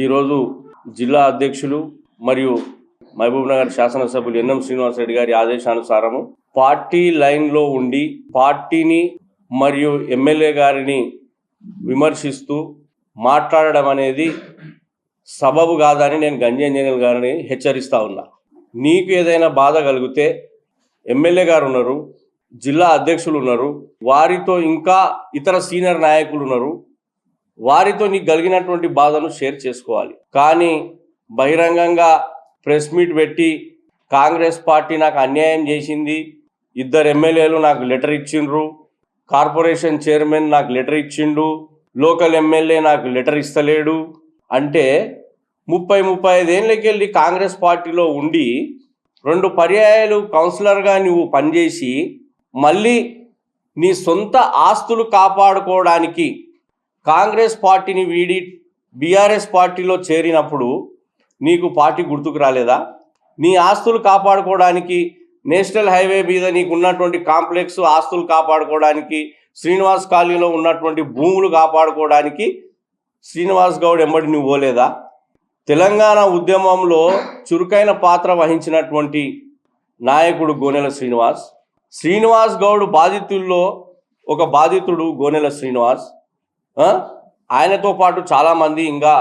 ఈరోజు జిల్లా అధ్యక్షులు మరియు మహబూబ్నగర్ శాసనసభ్యులు ఎన్ఎం శ్రీనివాస్ రెడ్డి గారి ఆదేశానుసారము పార్టీ లైన్లో ఉండి పార్టీని మరియు ఎమ్మెల్యే గారిని విమర్శిస్తూ మాట్లాడడం అనేది సబబు కాదని నేను గంజి అంజనేయులు గారిని హెచ్చరిస్తా ఉన్నా. నీకు ఏదైనా బాధ కలిగితే ఎమ్మెల్యే గారు ఉన్నారు, జిల్లా అధ్యక్షులు ఉన్నారు, వారితో ఇంకా ఇతర సీనియర్ నాయకులు ఉన్నారు, వారితో నీకు కలిగినటువంటి బాధను షేర్ చేసుకోవాలి. కానీ బహిరంగంగా ప్రెస్ మీట్ పెట్టి కాంగ్రెస్ పార్టీ నాకు అన్యాయం చేసింది, 2 ఎమ్మెల్యేలు నాకు లెటర్ ఇచ్చిండ్రు, కార్పొరేషన్ చైర్మన్ నాకు లెటర్ ఇచ్చిండు, లోకల్ ఎమ్మెల్యే నాకు లెటర్ ఇస్తలేడు అంటే 30-35 ఏళ్ళకి వెళ్ళి కాంగ్రెస్ పార్టీలో ఉండి 2 పర్యాయాలు కౌన్సిలర్గా నువ్వు పనిచేసి మళ్ళీ నీ సొంత ఆస్తులు కాపాడుకోవడానికి కాంగ్రెస్ పార్టీని వీడి బీఆర్ఎస్ పార్టీలో చేరినప్పుడు నీకు పార్టీ గుర్తుకు రాలేదా? నీ ఆస్తులు కాపాడుకోవడానికి నేషనల్ హైవే మీద నీకు ఉన్నటువంటి కాంప్లెక్స్ ఆస్తులు కాపాడుకోవడానికి, శ్రీనివాస్ కాలనీలో ఉన్నటువంటి భూములు కాపాడుకోవడానికి శ్రీనివాస్ గౌడ్ ఎంబడి నువ్వు పోలేదా? తెలంగాణ ఉద్యమంలో చురుకైన పాత్ర వహించినటువంటి నాయకుడు గోనెల శ్రీనివాస్ గౌడ్ బాధితుల్లో ఒక బాధితుడు గోనెల శ్రీనివాస్. ఆయనతో పాటు చాలామంది ఇంకా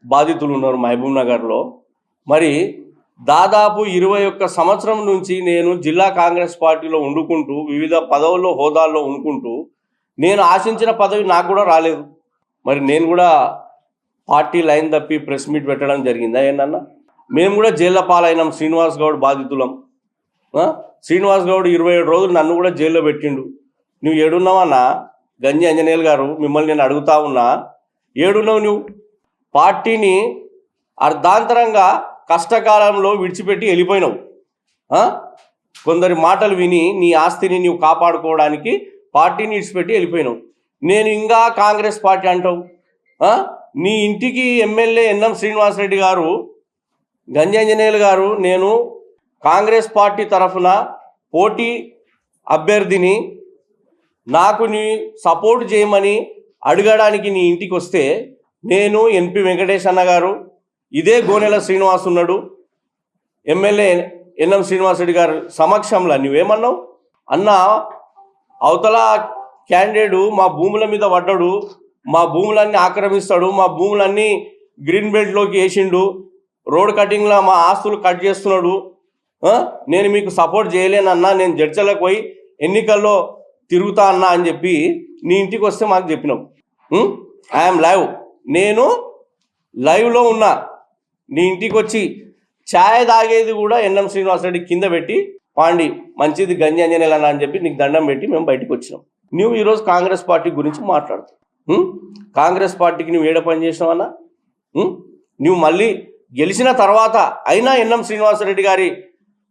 బాధితులు ఉన్నారు మహబూబ్నగర్లో. మరి దాదాపు 21 సంవత్సరం నుంచి నేను జిల్లా కాంగ్రెస్ పార్టీలో ఉండుకుంటూ వివిధ పదవుల్లో హోదాల్లో ఉండుకుంటూ నేను ఆశించిన పదవి నాకు కూడా రాలేదు. మరి నేను కూడా పార్టీ లైన్ తప్పి ప్రెస్ మీట్ పెట్టడం జరిగిందా ఏంటన్నా? మేము కూడా జైల్లో పాలైనాం, శ్రీనివాస్ గౌడ్ బాధితులం. శ్రీనివాస్ గౌడ్ 27 రోజులు నన్ను కూడా జైల్లో పెట్టిండు. నువ్వు ఏడున్నావన్నా? గంజి అంజనేయులు గారు మిమ్మల్ని నేను అడుగుతా ఉన్నా, ఏడున్నావు నువ్వు? పార్టీని అర్ధాంతరంగా కష్టకాలంలో విడిచిపెట్టి వెళ్ళిపోయినావు. కొందరి మాటలు విని నీ ఆస్తిని నీవు కాపాడుకోవడానికి పార్టీని విడిచిపెట్టి వెళ్ళిపోయినావు. నేను ఇంకా కాంగ్రెస్ పార్టీ అంటావు. నీ ఇంటికి ఎమ్మెల్యే ఎన్ఎం శ్రీనివాసరెడ్డి గారు, గంజి అంజనేయులు గారు, నేను కాంగ్రెస్ పార్టీ తరఫున పోటీ అభ్యర్థిని, నాకు నీ సపోర్ట్ చేయమని అడగడానికి నీ ఇంటికి వస్తే నేను ఎన్పి వెంకటేష్ అన్న గారు, ఇదే గోనెల శ్రీనివాస్ ఉన్నాడు, ఎమ్మెల్యే ఎన్ఎం శ్రీనివాసరెడ్డి గారు సమక్షంలో నువ్వేమన్నావు? అన్న అవతల క్యాండిడేటు మా భూముల మీద పడ్డాడు, మా భూములన్నీ ఆక్రమిస్తాడు, మా భూములన్నీ గ్రీన్ బెల్ట్లోకి వేసిండు, రోడ్ కటింగ్లో మా ఆస్తులు కట్ చేస్తున్నాడు, నేను మీకు సపోర్ట్ చేయలేనన్నా, నేను జడ్చలకు పోయి ఎన్నికల్లో తిరుగుతా అన్నా అని చెప్పి నీ ఇంటికి వస్తే మాకు చెప్పినావు. ఐఎమ్ లైవ్, నేను లైవ్లో ఉన్నా. నీ ఇంటికి వచ్చి ఛాయ్ తాగేది కూడా ఎన్ఎం శ్రీనివాసరెడ్డి కింద పెట్టి పాండి మంచిది గంజి అంజనేయులు అన్న అని చెప్పి నీకు దండం పెట్టి మేము బయటకు వచ్చినాం. నువ్వు ఈరోజు కాంగ్రెస్ పార్టీ గురించి మాట్లాడుతావు. కాంగ్రెస్ పార్టీకి నువ్వు ఏడ పని చేసినావన్నా? నువ్వు మళ్ళీ గెలిచిన తర్వాత అయినా ఎన్ఎం శ్రీనివాసరెడ్డి గారి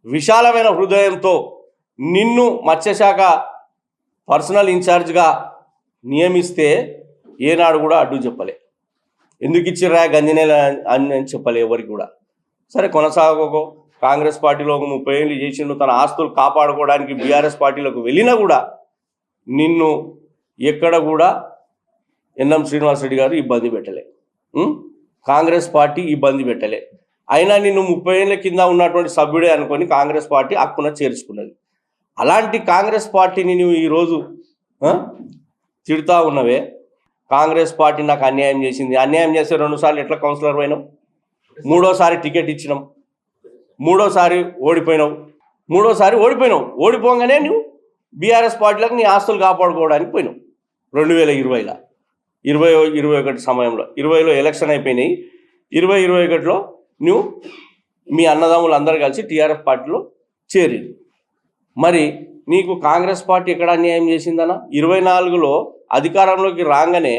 విశాలమైన హృదయంతో నిన్ను మత్స్యశాఖ పర్సనల్ ఇన్ఛార్జ్గా నియమిస్తే ఏనాడు కూడా అడ్డు చెప్పలే. ఎందుకు ఇచ్చిర్రా గంజినేల అని చెప్పలే ఎవరికి కూడా. సరే కొనసాగకో, కాంగ్రెస్ పార్టీలో 30 ఏళ్ళు చేసిండు, తన ఆస్తులు కాపాడుకోవడానికి బీఆర్ఎస్ పార్టీలోకి వెళ్ళినా కూడా నిన్ను ఎక్కడ కూడా ఎన్ఎం శ్రీనివాసరెడ్డి గారు ఇబ్బంది పెట్టలే, కాంగ్రెస్ పార్టీ ఇబ్బంది పెట్టలే. అయినా నిన్ను 30 ఏళ్ళ కింద ఉన్నటువంటి సభ్యుడే అనుకొని కాంగ్రెస్ పార్టీ హక్కున చేర్చుకున్నది. అలాంటి కాంగ్రెస్ పార్టీని నువ్వు ఈరోజు తిడుతూ ఉన్నవే. కాంగ్రెస్ పార్టీ నాకు అన్యాయం చేసింది, అన్యాయం చేస్తే 2 సార్లు ఎట్లా కౌన్సిలర్ పోయినావు, 3ఓసారి టికెట్ ఇచ్చినాం, 3ఓసారి ఓడిపోయినావు, 3ఓసారి ఓడిపోగానే నువ్వు బీఆర్ఎస్ పార్టీలకు నీ ఆస్తులు కాపాడుకోవడానికి పోయినావు. 2020లో 2021 సమయంలో 20లో ఎలక్షన్ అయిపోయినాయి, 2021లో నువ్వు మీ అన్నదమ్ములు అందరూ కలిసి టీఆర్ఎస్ పార్టీలో చేరింది. మరి నీకు కాంగ్రెస్ పార్టీ ఎక్కడ అన్యాయం చేసిందన్నా? 24లో అధికారంలోకి రాగానే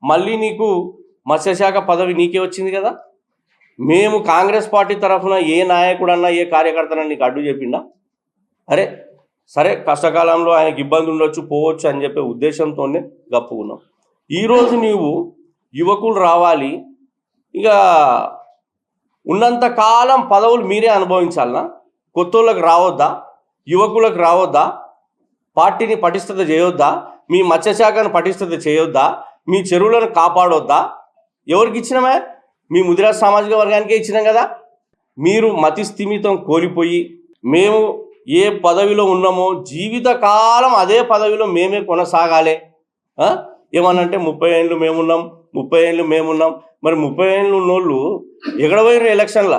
మళ్ళీ నీకు మత్స్యశాఖ పదవి నీకే వచ్చింది కదా. మేము కాంగ్రెస్ పార్టీ తరఫున ఏ నాయకుడన్నా ఏ కార్యకర్తనన్నా నీకు అడ్డు చెప్పిండా? సరే కష్టకాలంలో ఆయనకి ఇబ్బంది ఉండొచ్చు, పోవచ్చు అని చెప్పే ఉద్దేశంతోనే గప్పుకున్నాం. ఈరోజు నీవు యువకులు రావాలి, ఇక ఉన్నంత కాలం పదవులు మీరే అనుభవించాలనా? కొత్తోళ్ళకి రావద్దా? యువకులకు రావద్దా? పార్టీని పటిష్టత చేయొద్దా? మీ మత్స్యశాఖను పటిష్టత చేయొద్దా? మీ చెరువులను కాపాడొద్దా? ఎవరికి ఇచ్చినమే? మీ ముదిరాజ్ సామాజిక వర్గానికే ఇచ్చినాం కదా. మీరు మతి స్థిమితం కోల్పోయి మేము ఏ పదవిలో ఉన్నామో జీవితకాలం అదే పదవిలో మేమే కొనసాగాలి. ఏమనంటే 30 ఏళ్ళు మేమున్నాం, 30 ఏళ్ళు మేమున్నాం. మరి 30 ఏళ్ళు ఉన్నోళ్ళు ఎక్కడ పోయినరు? ఎలక్షన్ల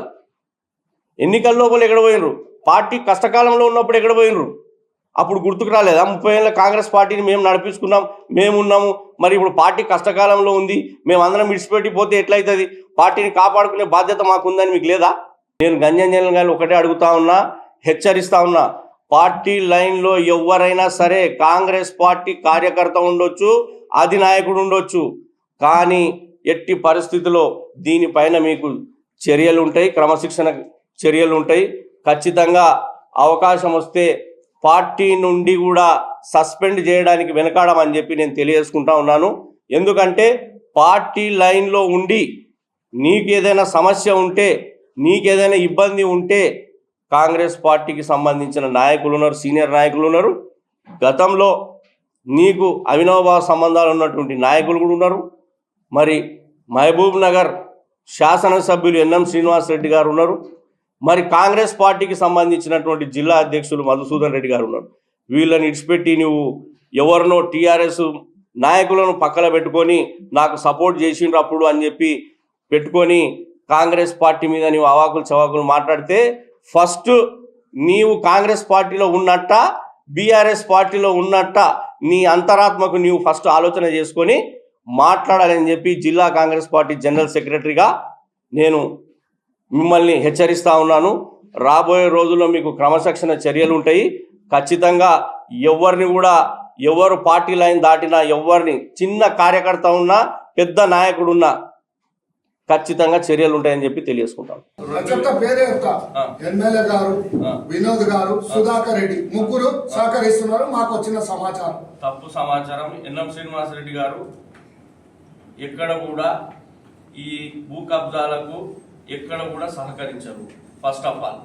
ఎన్నికల లోపల ఎక్కడ పోయినరు? పార్టీ కష్టకాలంలో ఉన్నప్పుడు ఎక్కడ పోయినరు? అప్పుడు గుర్తుకు రాలేదా? 30 ఏళ్ళ కాంగ్రెస్ పార్టీని మేము నడిపించుకున్నాం, మేమున్నాము. మరి ఇప్పుడు పార్టీ కష్టకాలంలో ఉంది, మేమందరం విడిచిపెట్టిపోతే ఎట్లయితుంది? పార్టీని కాపాడుకునే బాధ్యత మాకుందని మీకు లేదా? నేను గంజంజన్ గారు ఒకటే అడుగుతా ఉన్నా, హెచ్చరిస్తా ఉన్నా. పార్టీ లైన్లో ఎవరైనా సరే కాంగ్రెస్ పార్టీ కార్యకర్త ఉండొచ్చు, అధినాయకుడు ఉండొచ్చు, కానీ ఎట్టి పరిస్థితుల్లో దీనిపైన మీకు చర్యలు ఉంటాయి, క్రమశిక్షణ చర్యలు ఉంటాయి. ఖచ్చితంగా అవకాశం వస్తే పార్టీ నుండి కూడా సస్పెండ్ చేయడానికి వెనకాడమని చెప్పి నేను తెలియజేసుకుంటా ఉన్నాను. ఎందుకంటే పార్టీ లైన్లో ఉండి నీకేదైనా సమస్య ఉంటే, నీకేదైనా ఇబ్బంది ఉంటే కాంగ్రెస్ పార్టీకి సంబంధించిన నాయకులు ఉన్నారు, సీనియర్ నాయకులు ఉన్నారు. గతంలో నీకు అవినాభావ సంబంధాలు ఉన్నటువంటి నాయకులు కూడా ఉన్నారు. మరి మహబూబ్ నగర్ శాసనసభ్యులు ఎన్ఎం శ్రీనివాస్ రెడ్డి గారు ఉన్నారు. మరి కాంగ్రెస్ పార్టీకి సంబంధించినటువంటి జిల్లా అధ్యక్షులు మధుసూదన్ రెడ్డి గారు ఉన్నారు. వీళ్ళని ఇడిచిపెట్టి నువ్వు ఎవరినో టీఆర్ఎస్ నాయకులను పక్కన పెట్టుకొని నాకు సపోర్ట్ చేసిండ్రు అప్పుడు అని చెప్పి పెట్టుకొని కాంగ్రెస్ పార్టీ మీద నీవు అవాకులు చవాకులు మాట్లాడితే ఫస్ట్ నీవు కాంగ్రెస్ పార్టీలో ఉన్నట్ట, బీఆర్ఎస్ పార్టీలో ఉన్నట్ట నీ అంతరాత్మకు నీవు ఫస్ట్ ఆలోచన చేసుకొని మాట్లాడాలని చెప్పి జిల్లా కాంగ్రెస్ పార్టీ జనరల్ సెక్రటరీగా నేను మిమ్మల్ని హెచ్చరిస్తా ఉన్నాను. రాబోయే రోజుల్లో మీకు క్రమశిక్షణ చర్యలు ఉంటాయి. ఖచ్చితంగా ఎవరిని కూడా, ఎవరు పార్టీ లైన్ దాటినా, ఎవరిని చిన్న కార్యకర్త ఉన్నా, పెద్ద నాయకుడు ఉన్నా ఖచ్చితంగా చర్యలు ఉంటాయని చెప్పి తెలియజేసుకుంటాను. ఎమ్మెల్యే గారు, వినోద్ గారు, సుధాకర్ రెడ్డి ముగ్గురు సహకరిస్తున్నారు. మాకు వచ్చిన సమాచారం తప్పు సమాచారం. ఎన్ఎం శ్రీనివాస్ రెడ్డి గారు ఎక్కడ కూడా ఈ భూ కబ్జాలకు ఎక్కడ కూడా సహకరించరు. ఫస్ట్ ఆఫ్ ఆల్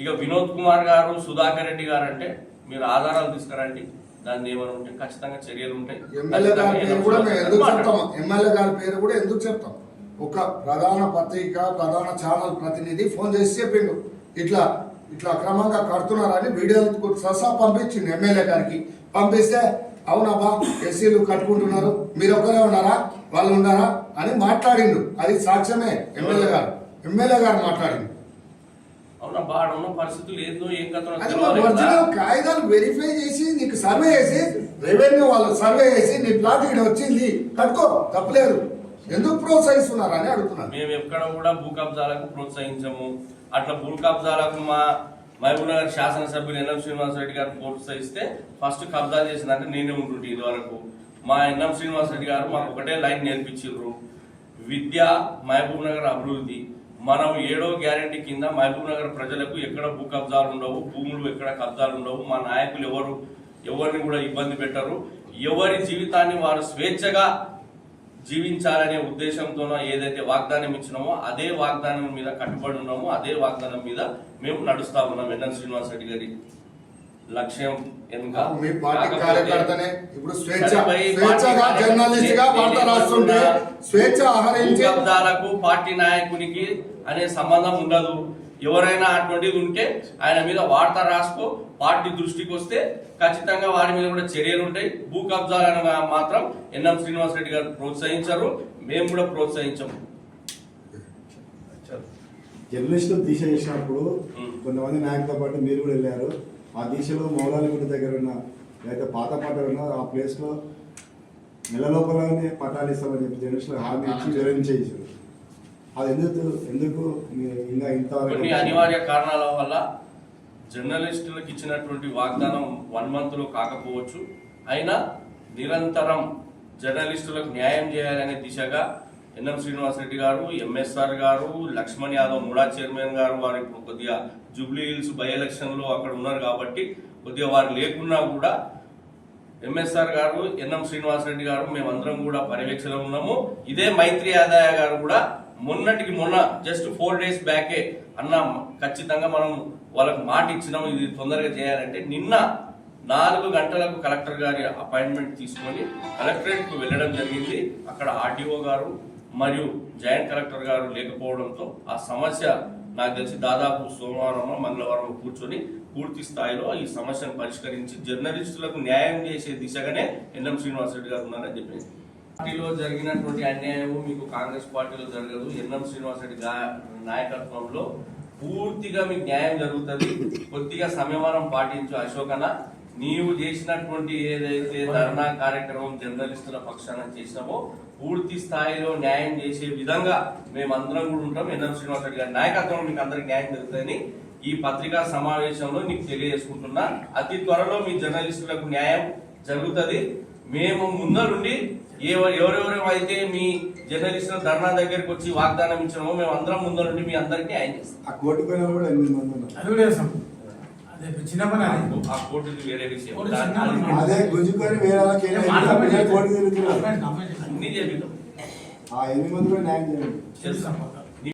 ఇక వినోద్ కుమార్ గారు, సుధాకర్ రెడ్డి గారు అంటే మీరు ఆధారాలు తీసుకురండి, దాన్ని ఏమైనా ఉంటే ఖచ్చితంగా చర్యలు ఉంటాయి. ఎమ్మెల్యే గారి పేరు కూడా మేము ఎందుకు చెప్తాం? ఎమ్మెల్యే గారి పేరు కూడా ఎందుకు చెప్తాం? ఒక ప్రధాన పత్రిక, ప్రధాన ఛానల్ ప్రతినిధి ఫోన్ చేసి చెప్పిండు, ఇట్లా ఇట్లా అక్రమంగా కడుతున్నారని వీడియోలు సహా పంపించిండు ఎమ్మెల్యే గారికి. పంపిస్తే అవునబ్బా ఎస్సీలు కట్టుకుంటున్నారు, మీరు ఒకరే ఉన్నారా, వాళ్ళు ఉన్నారా అని మాట్లాడిండు. అది సాక్ష్యమే. ఎమ్మెల్యే గారు మాట్లాడిండు. కాగితాలు వెరిఫై చేసి నీకు సర్వే చేసి, రెవెన్యూ వాళ్ళు సర్వే చేసి నీ ప్లాట్ ఇక్కడ వచ్చింది కట్టుకో, తప్పలేదు, ఎందుకు ప్రోత్సహిస్తున్నారు అని అడుగుతున్నాను. మేము ఎక్కడ కూడా భూ కబ్జాలకు ప్రోత్సహించము. అట్లా భూ కబ్జాలకు మా మహబూబ్ నగర్ శాసనసభ్యులు ఎన్ఎం శ్రీనివాస్ రెడ్డి గారు ప్రోత్సహిస్తే ఫస్ట్ కబ్జా చేసిందంటే నేనే ఉంటుంటే ఇది వరకు. మా ఎన్ఎం శ్రీనివాస్ రెడ్డి గారు మాకు ఒకటే లైన్ నేర్పించారు, విద్య, మహబూబ్ నగర్ అభివృద్ధి. మనం 7వ గ్యారెంటీ కింద మహబూబ్ నగర్ ప్రజలకు ఎక్కడ భూ కబ్జాలు ఉండవు, భూములు ఎక్కడ కబ్జాలు ఉండవు, మా నాయకులు ఎవరిని కూడా ఇబ్బంది పెట్టరు, ఎవరి జీవితాన్ని వారు స్వేచ్ఛగా జీవించాలనే ఉద్దేశంతోనో ఏదైతే వాగ్దానం ఇచ్చినామో అదే వాగ్దానం మీద కట్టుబడి ఉన్నామో అదే వాగ్దానం మీద మేము నడుస్తా ఉన్నాం. ఎన్ఎం శ్రీనివాస్ రెడ్డి గారి లక్ష్యం కబ్జాలకు పార్టీ నాయకునికి అనే సంబంధం ఉండదు. ఎవరైనా అటువంటిది ఉంటే ఆయన మీద వార్త రాసుకో, పార్టీ దృష్టికి వస్తే ఖచ్చితంగా వారి మీద కూడా చర్యలు ఉంటాయి. భూ కబ్జాలను మాత్రం ఎన్ఎం శ్రీనివాస్ రెడ్డి గారు ప్రోత్సహించరు, మేము కూడా ప్రోత్సహించము. జర్నలిస్టులు దీక్ష చేసినప్పుడు కొంతమంది నాయకులతో పాటు మీరు కూడా వెళ్ళారు. ఆ దీక్షలో మౌలాలిగుడి దగ్గర ఉన్న లేదా పాత పట్టాలు ఉన్న ఆ ప్లేస్లో నెల లోపలనే పట్టాలు ఇస్తామని చెప్పి జర్నలిస్టులకు హామీ ఇచ్చి వివరించేసారు. అది ఎందుకు ఇంకా ఇంతవరకు కొన్ని అనివార్య కారణాల వల్ల జర్నలిస్టులకు ఇచ్చినటువంటి వాగ్దానం 1 month కాకపోవచ్చు. అయినా నిరంతరం జర్నలిస్టులకు న్యాయం చేయాలనే దిశగా ఎన్ఎం శ్రీనివాస్ రెడ్డి గారు, ఎంఎస్ఆర్ గారు, లక్ష్మణ్ యాదవ్ ముడా చైర్మన్ గారు వారు ఇప్పుడు కొద్దిగా జూబ్లీ హిల్స్ బై ఎలక్షన్లో అక్కడ ఉన్నారు కాబట్టి కొద్దిగా వారు లేకున్నా కూడా ఎంఎస్ఆర్ గారు, ఎన్ఎం శ్రీనివాస్ రెడ్డి గారు మేమందరం కూడా పర్యవేక్షణలో ఉన్నాము. ఇదే మైత్రి ఆదాయ గారు కూడా మొన్న జస్ట్ 4 days బ్యాకే అన్న ఖచ్చితంగా మనం వాళ్ళకు మాట ఇచ్చినాము ఇది తొందరగా చేయాలంటే నిన్న 4 గంటలకు కలెక్టర్ గారి అపాయింట్మెంట్ తీసుకొని కలెక్టరేట్కు వెళ్ళడం జరిగింది. అక్కడ ఆర్డీఓ గారు, మరియు జాయింట్ కలెక్టర్ గారు లేకపోవడంతో ఆ సమస్య నాకు తెలిసి దాదాపు సోమవారం మంగళవారం కూర్చొని పూర్తి స్థాయిలో ఈ సమస్యను పరిష్కరించి జర్నలిస్టులకు న్యాయం చేసే దిశగానే ఎన్ఎం శ్రీనివాసరెడ్డి గారు ఉన్నారని చెప్పింది. పార్టీలో జరిగినటువంటి అన్యాయం మీకు కాంగ్రెస్ పార్టీలో జరగదు. ఎన్ఎం శ్రీనివాసరెడ్డి నాయకత్వంలో పూర్తిగా మీకు న్యాయం జరుగుతుంది. కొద్దిగా సంయమనం పాటించు అశోకన. నీవు చేసినటువంటి ఏదైతే ధర్నా కార్యక్రమం జర్నలిస్టుల పక్షాన చేసినామో పూర్తి స్థాయిలో న్యాయం చేసే విధంగా మేమందరం కూడా ఉంటాం. ఎన్ఎం శ్రీనివాసరెడ్డి గారి నాయకత్వంలో మీకు అందరికి న్యాయం జరుగుతుందని ఈ పత్రికా సమావేశంలో నీకు తెలియజేసుకుంటున్నా. అతి త్వరలో మీ జర్నలిస్టులకు న్యాయం జరుగుతుంది. మేము ముందరుండి ఎవరెవరైతే మీ జర్నలిస్టుల ధర్నా దగ్గరికి వచ్చి వాగ్దానం ఇచ్చినామో మేము అందరం ముందరుండి మీ అందరికీ న్యాయం చేస్తాం. ఆ కోర్టు పైన కూడా 8 మంది ఉన్నారు. ఆ కోర్టుది వేరే విషయం. అదే గుంజుకొని వేరే వాళ్ళకి కోర్టు తిరుగుతున్నారు. అన్ని చేపిద్దాం. ఆ 8 మంది కూడా న్యాయం చేయండి. చేస్తాం.